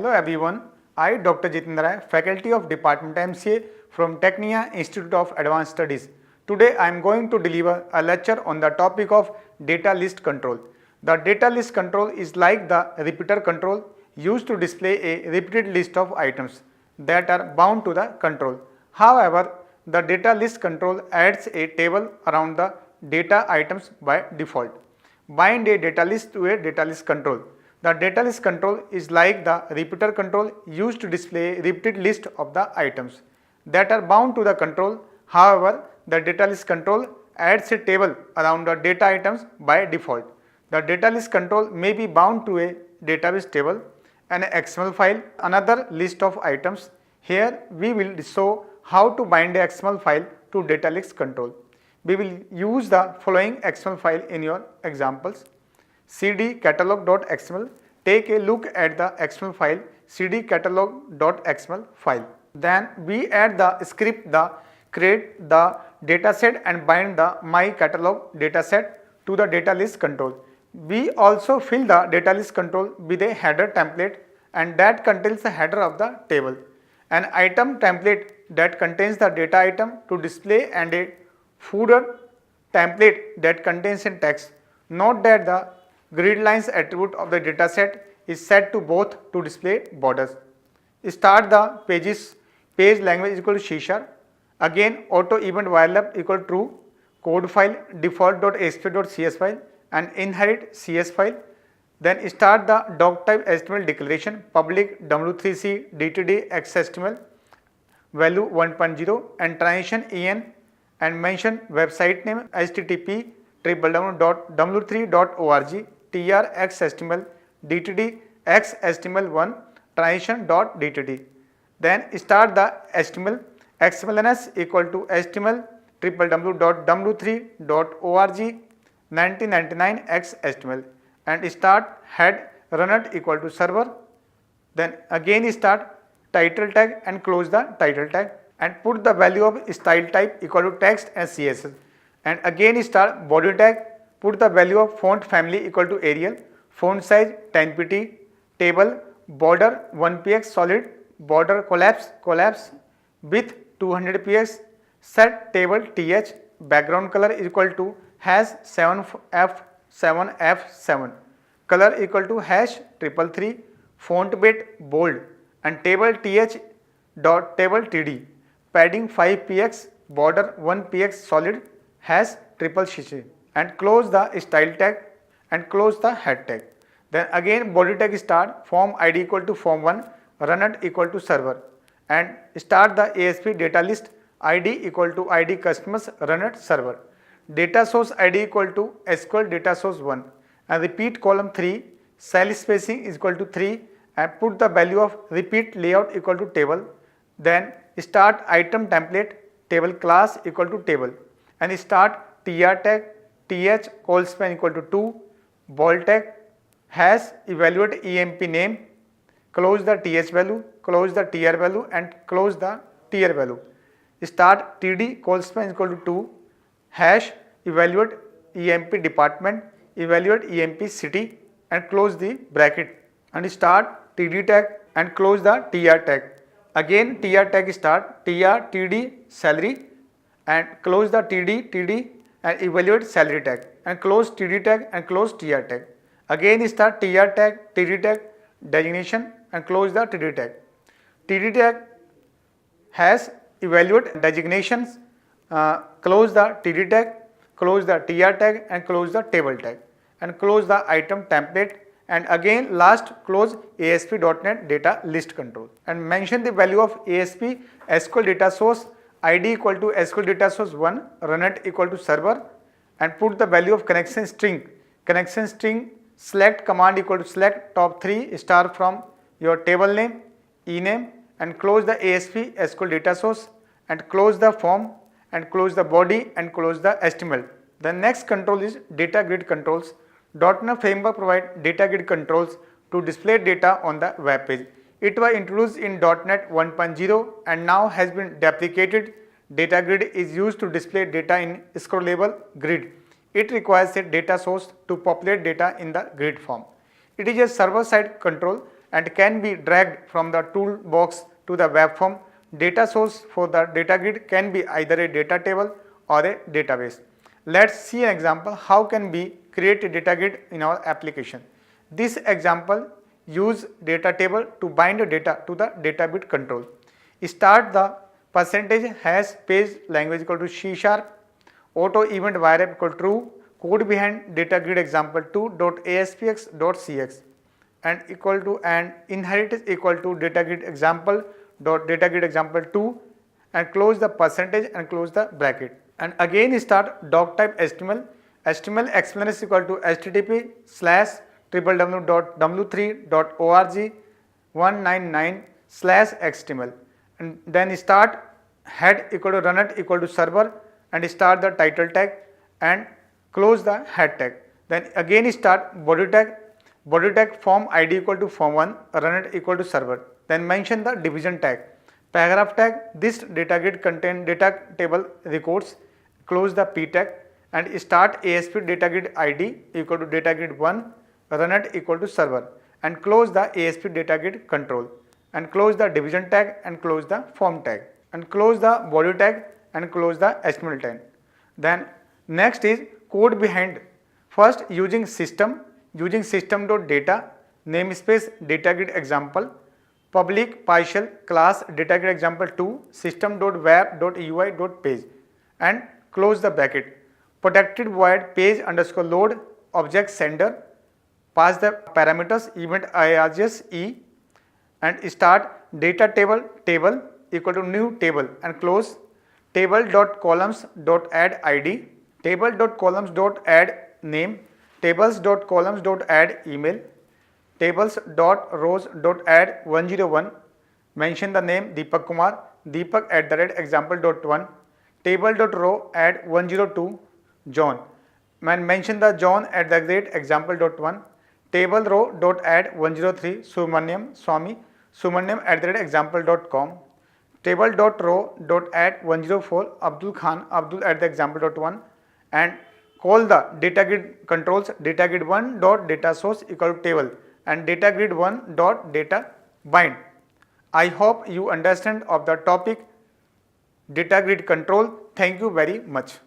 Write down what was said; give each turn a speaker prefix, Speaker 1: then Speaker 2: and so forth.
Speaker 1: Hello everyone, I Dr. Jitender Rai, Faculty of Department MCA from Tecnia Institute of Advanced Studies. Today I am going to deliver a lecture on the topic of data list control. The data list control is like the repeater control used to display a repeated list of items that are bound to the control. However, the data list control adds a table around the data items by default. Bind a data list to a data list control. The data list control is like the repeater control used to display a repeated list of the items that are bound to the control. However, the data list control adds a table around the data items by default. The data list control may be bound to a database table, an XML file, another list of items. Here we will show how to bind a XML file to data list control. We will use the following XML file in your examples. cd catalog.xml. Take a look at the XML file cd catalog.xml file. Then we add the script the create the dataset and bind the my catalog dataset to the data list control. We also fill the data list control with a header template and that contains the header of the table. An item template that contains the data item to display and a footer template that contains a text. Note that the grid lines attribute of the dataset is set to both to display borders. Start the page language is equal to C#. Again auto event while equal to true. Code file default.asp.cs file and inherit CS file. Then start the doc type HTML declaration public w3c dtd xhtml value 1.0 and transition en and mention website name http www.w3.org trxhtml dtd xhtml1 transition.dtd. Then start the HTML xmlns equal to html www.w3.org 1999 xhtml and start head runner equal to server. Then again start title tag and close the title tag and put the value of style type equal to text and CSS and again start body tag, put the value of font family equal to Arial, font size 10 pt, table border 1 px solid, border collapse width 200 px, set table th, background color equal to #7f7f7, color equal to #333, font weight bold and table th dot table td, padding 5 px, border 1 px solid #CCC and close the style tag and close the head tag. Then again body tag start form id equal to form1, runner equal to server and start the ASP data list id equal to id customers runner server. Data source id equal to SQL data source 1 and repeat column 3, cell spacing is equal to 3 and put the value of repeat layout equal to table. Then start item template table class equal to table and start tr tag th call span equal to 2, ball tag has evaluate emp name, close the th value, close the tr value and close the tr value. Start td call span equal to 2, hash evaluate emp department, evaluate emp city and close the bracket and start td tag and close the tr tag. Again tr tag start tr td salary and close the td and evaluate salary tag and close td tag and close tr tag. Again start tr tag td tag designation and close the td tag. Td tag has evaluate designations, close the td tag, close the tr tag and close the table tag and close the item template and again last close ASP.NET data list control and mention the value of ASP SQL data source id equal to SQL data source 1, runner equal to server and put the value of connection string select command equal to select top 3 star from your table name ename and close the ASP SQL data source and close the form and close the body and close the HTML. The next control is data grid controls. .NET framework provides data grid controls to display data on the web page. It was introduced in .NET 1.0 and now has been deprecated. Data grid is used to display data in scrollable grid. It requires a data source to populate data in the grid form. It is a server-side control and can be dragged from the toolbox to the web form. Data source for the data grid can be either a data table or a database. Let's see an example how can we create a data grid in our application. This example use data table to bind data to the data bit control. Start the %hash page language equal to C#, auto event variable equal to true, code behind data grid example 2.aspx.cx and equal to and inherit is equal to data grid example dot data grid example 2 and close the percentage and close the bracket, and again start doc type HTML explainer is equal to http://www.org199/xml, and then start head equal to runit equal to server and start the title tag and close the head tag. Then again start body tag form id equal to form1 runit equal to server. Then mention the division tag, paragraph tag. This data grid contain data table records. Close the p tag and start ASP data grid id equal to data grid 1 runit equal to server and close the ASP data grid control and close the division tag and close the form tag and close the body tag and close the HTML tag. Then next is code behind. First using system.data namespace data grid example public partial class data grid example 2 system.web.ui.page and close the bracket. Protected void page underscore load object sender, pass the parameters event IRGS e and start data table equal to new table and close table.columns.add id, table.columns.add name, tables.columns.add email, tables.rows.add 101, mention the name Deepak Kumar, deepak@example.1, table.row add 102 John, mention the John @example.1, table row dot add 103 Subramaniam Swami, Subramaniam@example.com, table dot row dot add 104 Abdul Khan Abdul @example.1 and call the data grid controls data grid 1 dot data source equal to table and data grid 1 dot data bind. I hope you understand of the topic data grid control. Thank you very much.